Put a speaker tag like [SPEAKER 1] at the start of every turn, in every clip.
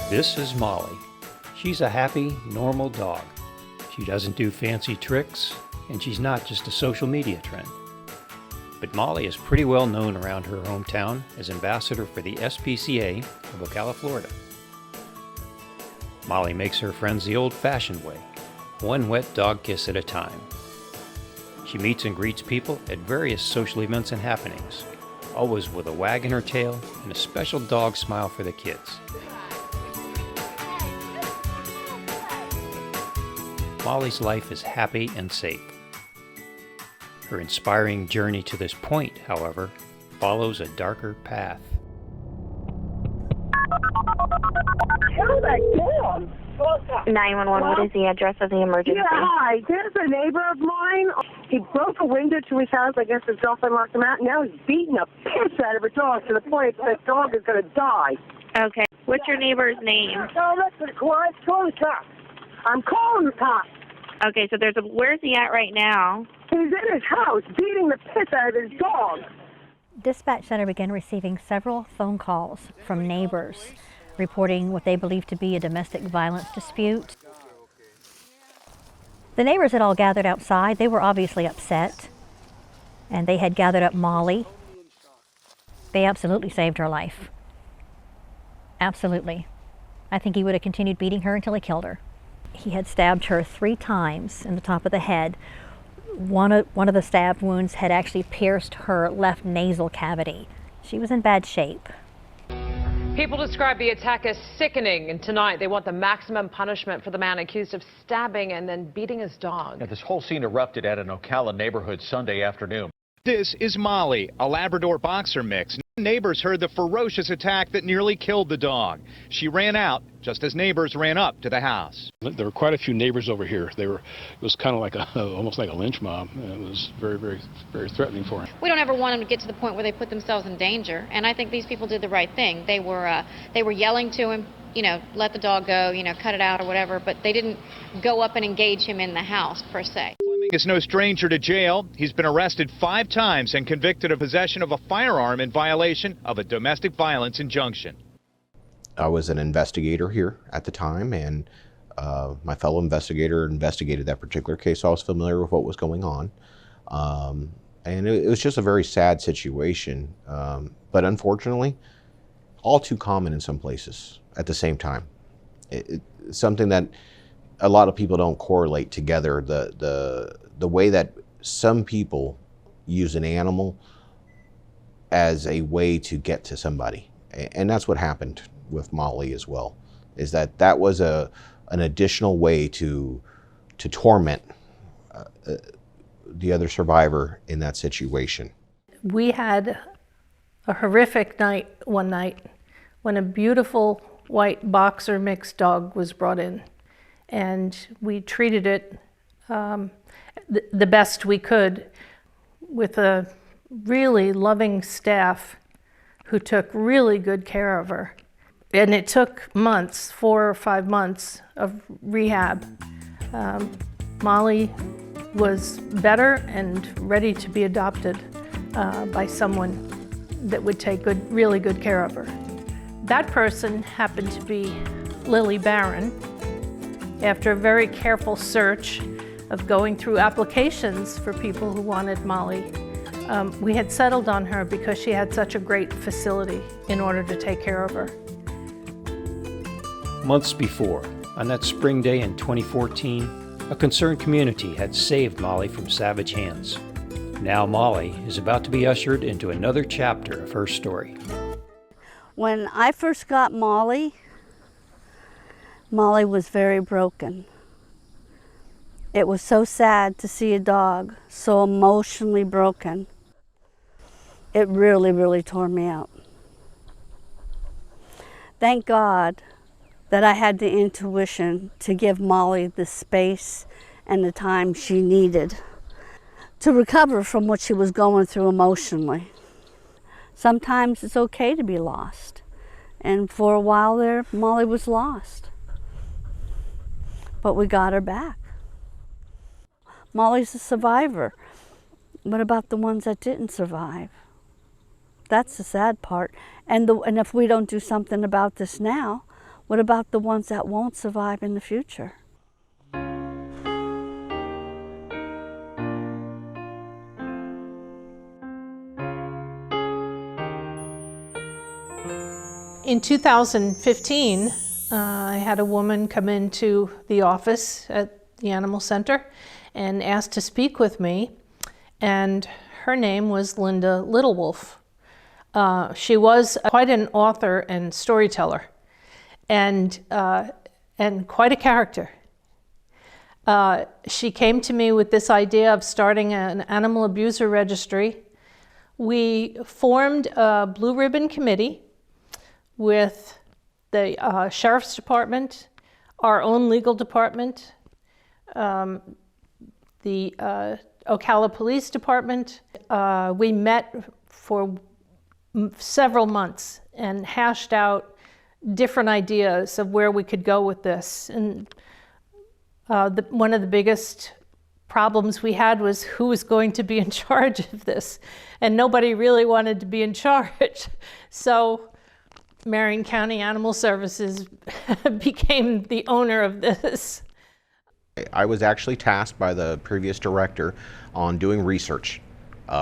[SPEAKER 1] This is Molly. She's a happy, normal dog. She doesn't do fancy tricks, and she's not just a social media trend. But Molly is pretty well known around her hometown as ambassador for the ASPCA of Ocala, Florida. Molly makes her friends the old-fashioned way, one wet dog kiss at a time. She meets and greets people at various social events and happenings, always with a wag in her tail and a special dog smile for the kids. Molly's life is happy and safe. Her inspiring journey to this point, however, follows a darker path.
[SPEAKER 2] Kill that dog!
[SPEAKER 3] 911, what is the address of the emergency?
[SPEAKER 2] Yeah, hi. There's a neighbor of mine. He broke a window to his house. I guess his girlfriend locked him out. Now he's beating the piss out of a dog to the point that dog is going to die.
[SPEAKER 3] Okay. What's your neighbor's name?
[SPEAKER 2] Oh, that's the quiet. Call the cops. I'm calling the cops.
[SPEAKER 3] Okay, so where's he at right now?
[SPEAKER 2] He's in his house beating the piss out of his dog.
[SPEAKER 4] Dispatch Center began receiving several phone calls from neighbors reporting what they believed to be a domestic violence dispute. The neighbors had all gathered outside. They were obviously upset, and they had gathered up Molly. They absolutely saved her life. Absolutely. I think he would have continued beating her until he killed her. He had stabbed her 3 times in the top of the head. One of the stab wounds had actually pierced her left nasal cavity. She was in bad shape.
[SPEAKER 5] People describe the attack as sickening, and tonight they want the maximum punishment for the man accused of stabbing and then beating his dog.
[SPEAKER 6] Now, this whole scene erupted at an Ocala neighborhood Sunday afternoon.
[SPEAKER 7] This is Molly, a Labrador boxer mix. Neighbors heard the ferocious attack that nearly killed the dog. She ran out just as neighbors ran up to the house.
[SPEAKER 8] There were quite a few neighbors over here. It was kind of like almost like a lynch mob. It was very, very, very threatening for him.
[SPEAKER 9] We don't ever want them to get to the point where they put themselves in danger, and I think these people did the right thing. They were yelling to him, let the dog go, cut it out or whatever, but they didn't go up and engage him in the house per se.
[SPEAKER 7] Fleming is no stranger to jail. He's been arrested 5 times and convicted of possession of a firearm in violation of a domestic violence injunction.
[SPEAKER 10] I was an investigator here at the time, and my fellow investigator investigated that particular case, so I was familiar with what was going on. And it was just a very sad situation, but unfortunately, all too common in some places at the same time. Something that a lot of people don't correlate together, the way that some people use an animal as a way to get to somebody. And that's what happened with Molly as well, is that was an additional way to torment the other survivor in that situation.
[SPEAKER 11] We had a horrific night one night when a beautiful white boxer mixed dog was brought in, and we treated it the best we could with a really loving staff who took really good care of her. And it took months, 4 or 5 months of rehab. Molly was better and ready to be adopted by someone that would take really good care of her. That person happened to be Lily Barron. After a very careful search of going through applications for people who wanted Molly, we had settled on her because she had such a great facility in order to take care of her.
[SPEAKER 1] Months before, on that spring day in 2014, a concerned community had saved Molly from savage hands. Now Molly is about to be ushered into another chapter of her story.
[SPEAKER 12] When I first got Molly was very broken. It was so sad to see a dog so emotionally broken. It really, really tore me out. Thank God that I had the intuition to give Molly the space and the time she needed to recover from what she was going through emotionally. Sometimes it's okay to be lost. And for a while there, Molly was lost. But we got her back. Molly's a survivor. What about the ones that didn't survive? That's the sad part. And if we don't do something about this now, What about the ones that won't survive in the future?
[SPEAKER 11] In 2015, I had a woman come into the office at the Animal Center and asked to speak with me, and her name was Linda Littlewolf. She was quite an author and storyteller, and quite a character. She came to me with this idea of starting an animal abuser registry. We formed a blue ribbon committee with the Sheriff's Department, our own legal department, the Ocala Police Department. We met for several months and hashed out different ideas of where we could go with this. And one of the biggest problems we had was who was going to be in charge of this, and nobody really wanted to be in charge. So Marion County Animal Services became the owner of this.
[SPEAKER 10] I was actually tasked by the previous director on doing research,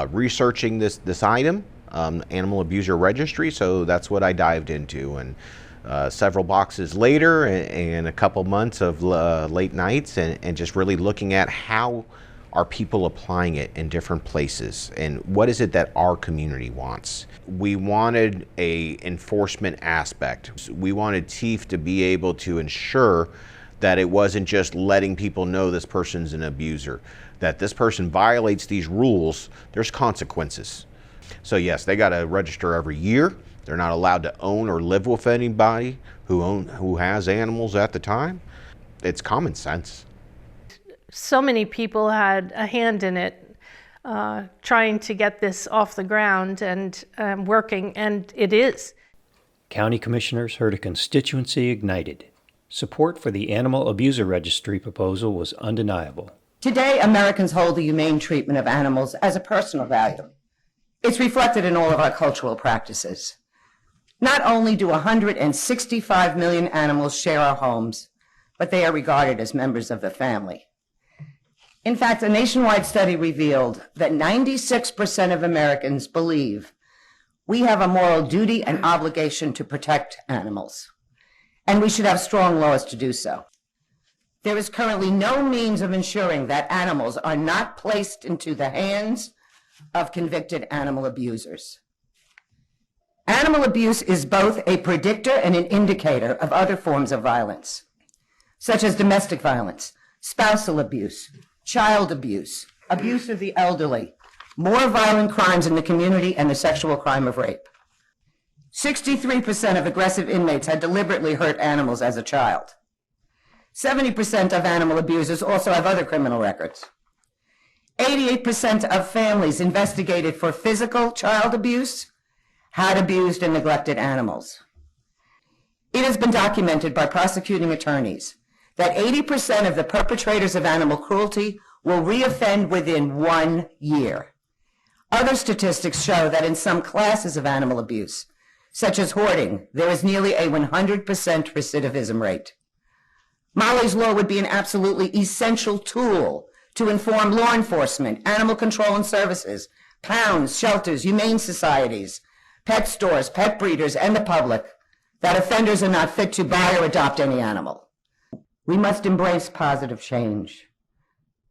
[SPEAKER 10] researching this item, Animal Abuser Registry, so that's what I dived into. And several boxes later and a couple months of late nights and just really looking at how are people applying it in different places and what is it that our community wants. We wanted a enforcement aspect. We wanted TIF to be able to ensure that it wasn't just letting people know this person's an abuser, that this person violates these rules, there's consequences. So yes, they got to register every year. They're not allowed to own or live with anybody who has animals at the time. It's common sense.
[SPEAKER 11] So many people had a hand in it, trying to get this off the ground and working, and it is.
[SPEAKER 1] County commissioners heard a constituency ignited. Support for the Animal Abuser Registry proposal was undeniable.
[SPEAKER 13] Today, Americans hold the humane treatment of animals as a personal value. It's reflected in all of our cultural practices. Not only do 165 million animals share our homes, but they are regarded as members of the family. In fact, a nationwide study revealed that 96% of Americans believe we have a moral duty and obligation to protect animals, and we should have strong laws to do so. There is currently no means of ensuring that animals are not placed into the hands of convicted animal abusers. Animal abuse is both a predictor and an indicator of other forms of violence, such as domestic violence, spousal abuse, child abuse, abuse of the elderly, more violent crimes in the community, and the sexual crime of rape. 63% of aggressive inmates had deliberately hurt animals as a child. 70% of animal abusers also have other criminal records. 88% of families investigated for physical child abuse had abused and neglected animals. It has been documented by prosecuting attorneys that 80% of the perpetrators of animal cruelty will reoffend within 1 year. Other statistics show that in some classes of animal abuse, such as hoarding, there is nearly a 100% recidivism rate. Molly's Law would be an absolutely essential tool to inform law enforcement, animal control and services, pounds, shelters, humane societies, pet stores, pet breeders, and the public that offenders are not fit to buy or adopt any animal. We must embrace positive change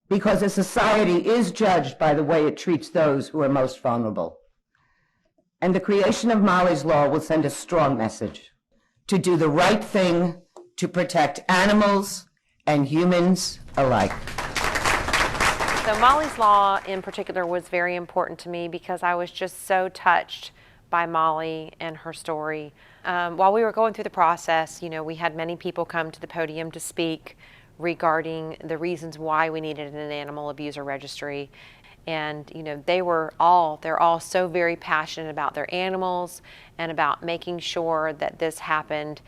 [SPEAKER 13] because a society is judged by the way it treats those who are most vulnerable. And the creation of Molly's Law will send a strong message to do the right thing to protect animals and humans alike.
[SPEAKER 14] So Molly's Law in particular was very important to me because I was just so touched by Molly and her story. While we were going through the process, we had many people come to the podium to speak regarding the reasons why we needed an animal abuser registry. And they're all so very passionate about their animals and about making sure that this happened.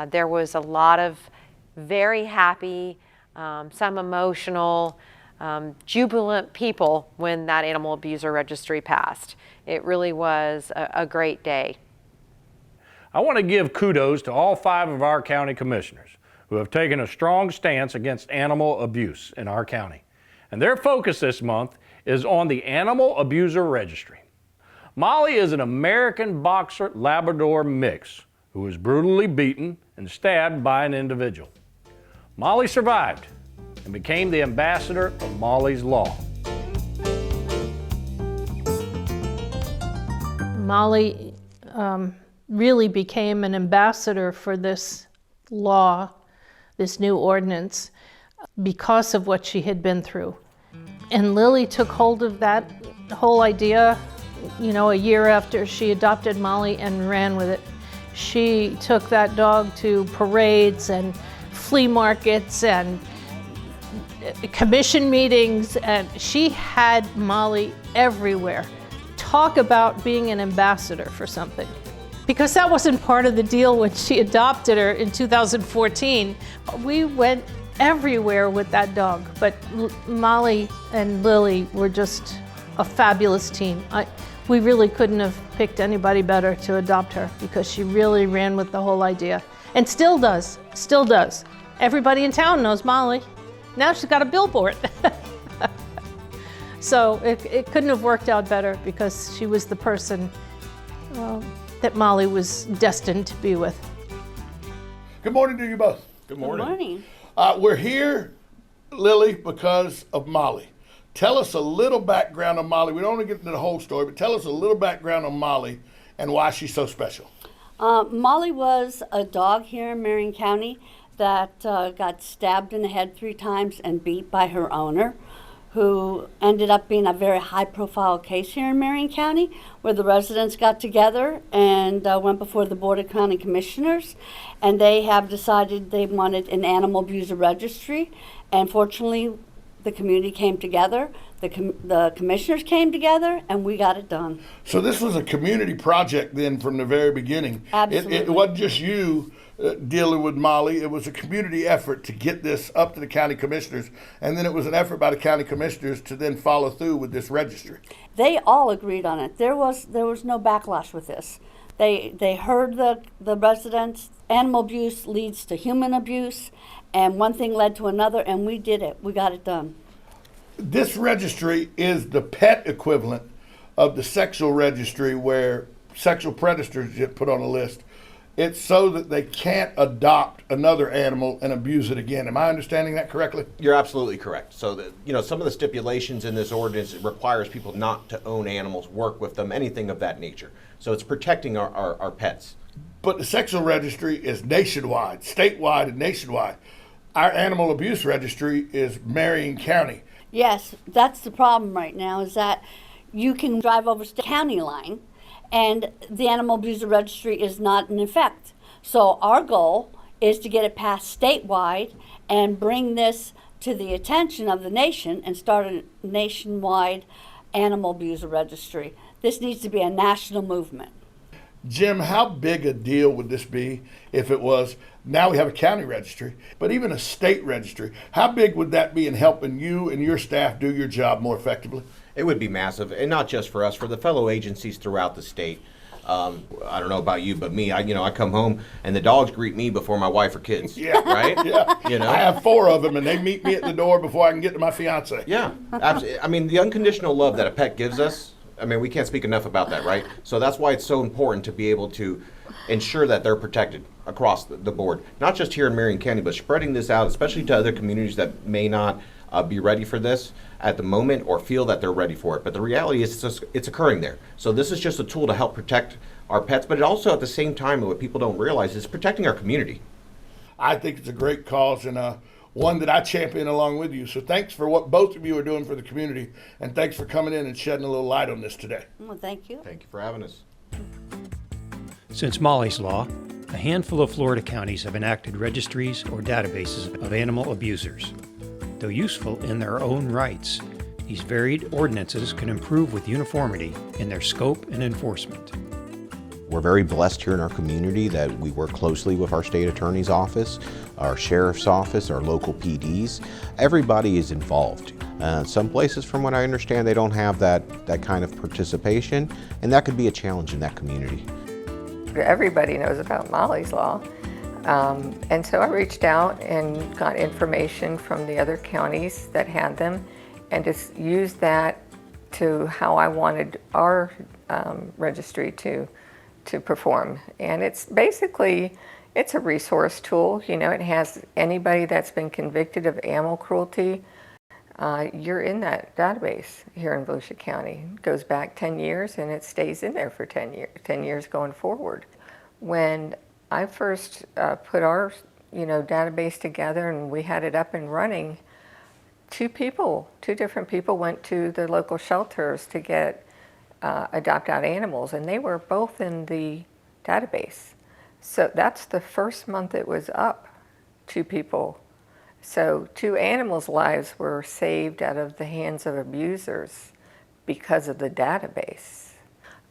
[SPEAKER 14] There was a lot of very happy, some emotional, jubilant people when that animal abuser registry passed. It really was a great day.
[SPEAKER 15] I want to give kudos to all 5 of our county commissioners who have taken a strong stance against animal abuse in our county. And their focus this month is on the Animal Abuser Registry. Molly is an American boxer Labrador mix who was brutally beaten and stabbed by an individual. Molly survived and became the ambassador of Molly's Law.
[SPEAKER 11] Molly really became an ambassador for this law, this new ordinance, because of what she had been through. And Lily took hold of that whole idea, a year after she adopted Molly and ran with it. She took that dog to parades and flea markets and commission meetings, and she had Molly everywhere. Talk about being an ambassador for something. Because that wasn't part of the deal when she adopted her in 2014. We went everywhere with that dog, but Molly and Lily were just a fabulous team. We really couldn't have picked anybody better to adopt her because she really ran with the whole idea. And still does. Everybody in town knows Molly. Now she's got a billboard. So it couldn't have worked out better because she was the person that Molly was destined to be with.
[SPEAKER 16] Good morning to you both.
[SPEAKER 8] Good morning.
[SPEAKER 12] Good morning.
[SPEAKER 16] We're here, Lily, because of Molly. Tell us a little background on Molly. We don't want to get into the whole story, but tell us a little background on Molly and why she's so special.
[SPEAKER 12] Molly was a dog here in Marion County that got stabbed in the head 3 times and beat by her owner, who ended up being a very high-profile case here in Marion County, where the residents got together and went before the Board of County Commissioners, and they have decided they wanted an animal abuser registry. And fortunately, the community came together, the commissioners came together, and we got it done.
[SPEAKER 16] So this was a community project then from the very beginning.
[SPEAKER 12] Absolutely.
[SPEAKER 16] It wasn't just you dealing with Molly. It was a community effort to get this up to the county commissioners, and then it was an effort by the county commissioners to then follow through with this registry.
[SPEAKER 12] They all agreed on it. There was no backlash with this. They heard the residents. Animal abuse leads to human abuse, and one thing led to another, and we did it. We got it done.
[SPEAKER 16] This registry is the pet equivalent of the sexual registry, where sexual predators get put on a list. It's so that they can't adopt another animal and abuse it again. Am I understanding that correctly?
[SPEAKER 10] You're absolutely correct. So, some of the stipulations in this ordinance requires people not to own animals, work with them, anything of that nature. So it's protecting our pets.
[SPEAKER 16] But the sexual registry is nationwide, statewide and nationwide. Our animal abuse registry is Marion County.
[SPEAKER 12] Yes, that's the problem right now, is that you can drive over the county line and the animal abuser registry is not in effect. So our goal is to get it passed statewide and bring this to the attention of the nation and start a nationwide animal abuser registry. This needs to be a national movement.
[SPEAKER 16] Jim, how big a deal would this be if it was, now we have a county registry, but even a state registry? How big would that be in helping you and your staff do your job more effectively?
[SPEAKER 10] It would be massive, and not just for us, for the fellow agencies throughout the state. I don't know about you, but me, I come home and the dogs greet me before my wife or kids.
[SPEAKER 16] Yeah.
[SPEAKER 10] Right?
[SPEAKER 16] Yeah. I have 4 of them, and they meet me at the door before I can get to my fiance.
[SPEAKER 10] Yeah, absolutely. I mean, the unconditional love that a pet gives us, we can't speak enough about that, right? So that's why it's so important to be able to ensure that they're protected across the board, not just here in Marion County, but spreading this out, especially to other communities that may not be ready for this at the moment or feel that they're ready for it. But the reality is it's occurring there. So this is just a tool to help protect our pets, but it also at the same time, what people don't realize is protecting our community.
[SPEAKER 16] I think it's a great cause and one that I champion along with you. So thanks for what both of you are doing for the community, and thanks for coming in and shedding a little light on this today.
[SPEAKER 12] Well, thank you.
[SPEAKER 10] Thank you for having us.
[SPEAKER 1] Since Molly's Law, a handful of Florida counties have enacted registries or databases of animal abusers. Though useful in their own rights, these varied ordinances can improve with uniformity in their scope and enforcement.
[SPEAKER 10] We're very blessed here in our community that we work closely with our state attorney's office, our sheriff's office, our local PDs. Everybody is involved. Some places, from what I understand, they don't have that kind of participation, and that could be a challenge in that community.
[SPEAKER 17] everybody knows about Molly's Law. And so I reached out and got information from the other counties that had them and just used that to how I wanted our registry to perform. And it's basically, it's a resource tool. You know, it has anybody that's been convicted of animal cruelty. You're in that database here in Volusia County. It goes back 10 years and it stays in there for 10 years going forward. When I first put our database together and we had it up and running, two different people went to the local shelters to get adopt out animals, and they were both in the database. So that's the first month it was up, 2 people. So 2 animals' lives were saved out of the hands of abusers because of the database.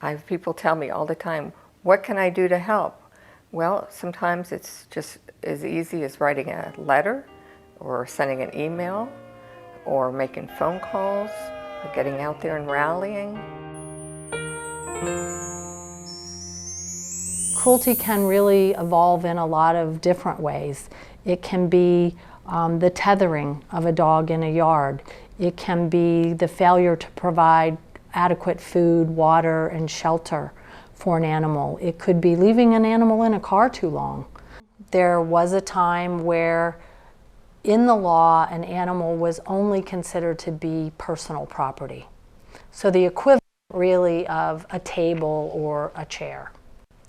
[SPEAKER 17] I have people tell me all the time, what can I do to help? Well, sometimes it's just as easy as writing a letter or sending an email or making phone calls or getting out there and rallying.
[SPEAKER 18] Cruelty can really evolve in a lot of different ways. It can be the tethering of a dog in a yard. It can be the failure to provide adequate food, water, and shelter for an animal. It could be leaving an animal in a car too long. There was a time where in the law an animal was only considered to be personal property. So the equivalent really of a table or a chair.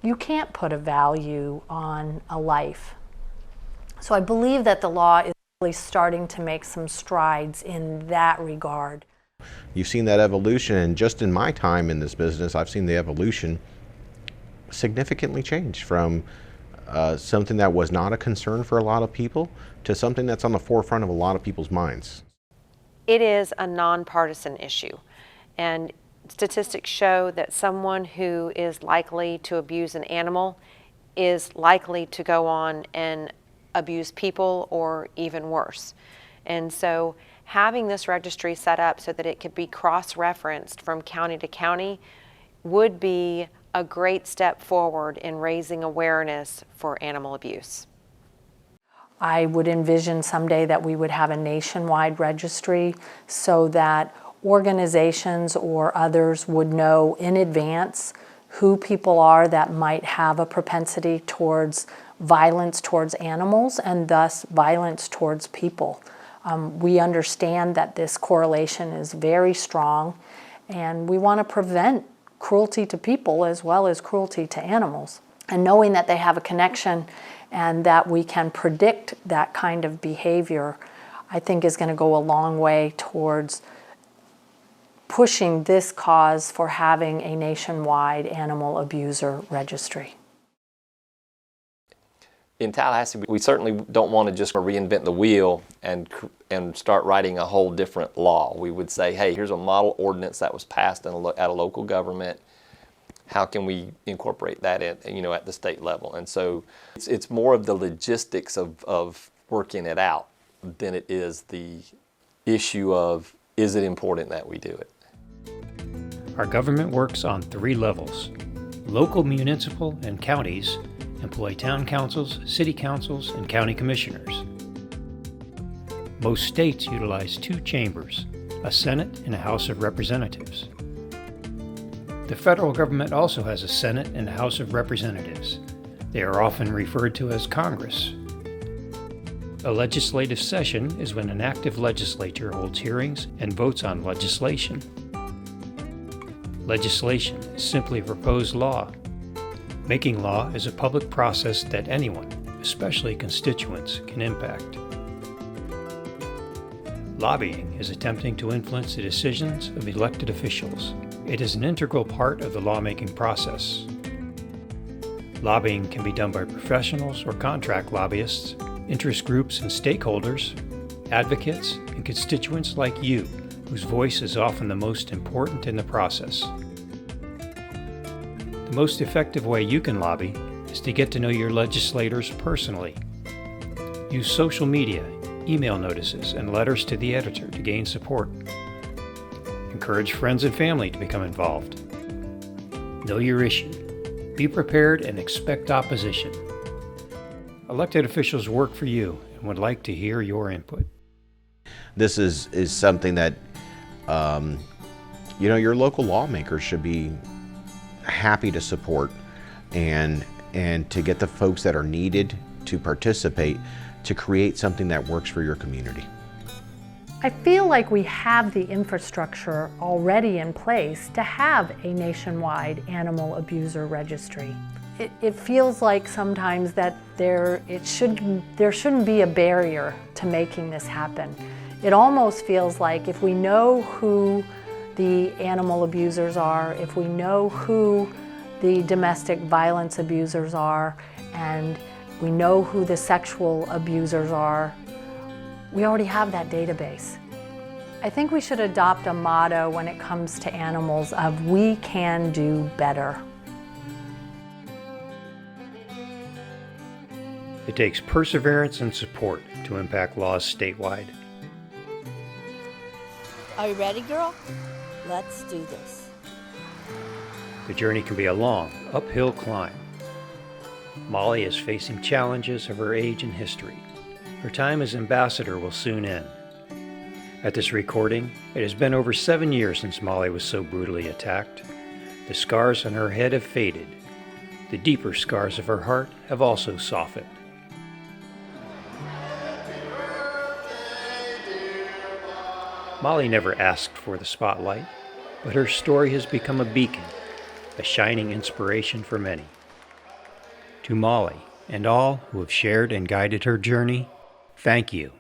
[SPEAKER 18] You can't put a value on a life. So I believe that the law is really starting to make some strides in that regard.
[SPEAKER 10] You've seen that evolution, and just in my time in this business, I've seen the evolution significantly change from something that was not a concern for a lot of people to something that's on the forefront of a lot of people's minds.
[SPEAKER 14] It is a nonpartisan issue, and statistics show that someone who is likely to abuse an animal is likely to go on and abuse people or even worse. And so having this registry set up so that it could be cross-referenced from county to county would be a great step forward in raising awareness for animal abuse.
[SPEAKER 18] I would envision someday that we would have a nationwide registry so that organizations or others would know in advance who people are that might have a propensity towards violence towards animals and thus violence towards people. We understand that this correlation is very strong, and we want to prevent cruelty to people as well as cruelty to animals. And knowing that they have a connection and that we can predict that kind of behavior, I think is going to go a long way towards pushing this cause for having a nationwide animal abuser registry.
[SPEAKER 19] In Tallahassee, we certainly don't want to just reinvent the wheel and start writing a whole different law. We would say, hey, here's a model ordinance that was passed at a local government. How can we incorporate that at the state level? And so it's more of the logistics of working it out than it is the issue of, is it important that we do it?
[SPEAKER 1] Our government works on 3 levels. Local, municipal, and counties employ town councils, city councils, and county commissioners. Most states utilize 2 chambers, a Senate and a House of Representatives. The federal government also has a Senate and a House of Representatives. They are often referred to as Congress. A legislative session is when an active legislature holds hearings and votes on legislation. Legislation is simply proposed law. Making law is a public process that anyone, especially constituents, can impact. Lobbying is attempting to influence the decisions of elected officials. It is an integral part of the lawmaking process. Lobbying can be done by professionals or contract lobbyists, interest groups and stakeholders, advocates, and constituents like you, whose voice is often the most important in the process. The most effective way you can lobby is to get to know your legislators personally. Use social media, email notices, and letters to the editor to gain support. Encourage friends and family to become involved. Know your issue. Be prepared and expect opposition. Elected officials work for you and would like to hear your input.
[SPEAKER 10] This is something that, your local lawmakers should be happy to support and to get the folks that are needed to participate to create something that works for your community.
[SPEAKER 18] I feel like we have the infrastructure already in place to have a nationwide animal abuser registry. It feels like sometimes that there shouldn't be a barrier to making this happen. It almost feels like if we know who the animal abusers are, if we know who the domestic violence abusers are, and we know who the sexual abusers are, we already have that database. I think we should adopt a motto when it comes to animals of we can do better.
[SPEAKER 1] It takes perseverance and support to impact laws statewide.
[SPEAKER 12] Are you ready, girl? Let's do this.
[SPEAKER 1] The journey can be a long, uphill climb. Molly is facing challenges of her age and history. Her time as ambassador will soon end. At this recording, it has been over 7 years since Molly was so brutally attacked. The scars on her head have faded. The deeper scars of her heart have also softened. Molly never asked for the spotlight, but her story has become a beacon, a shining inspiration for many. To Molly and all who have shared and guided her journey, thank you.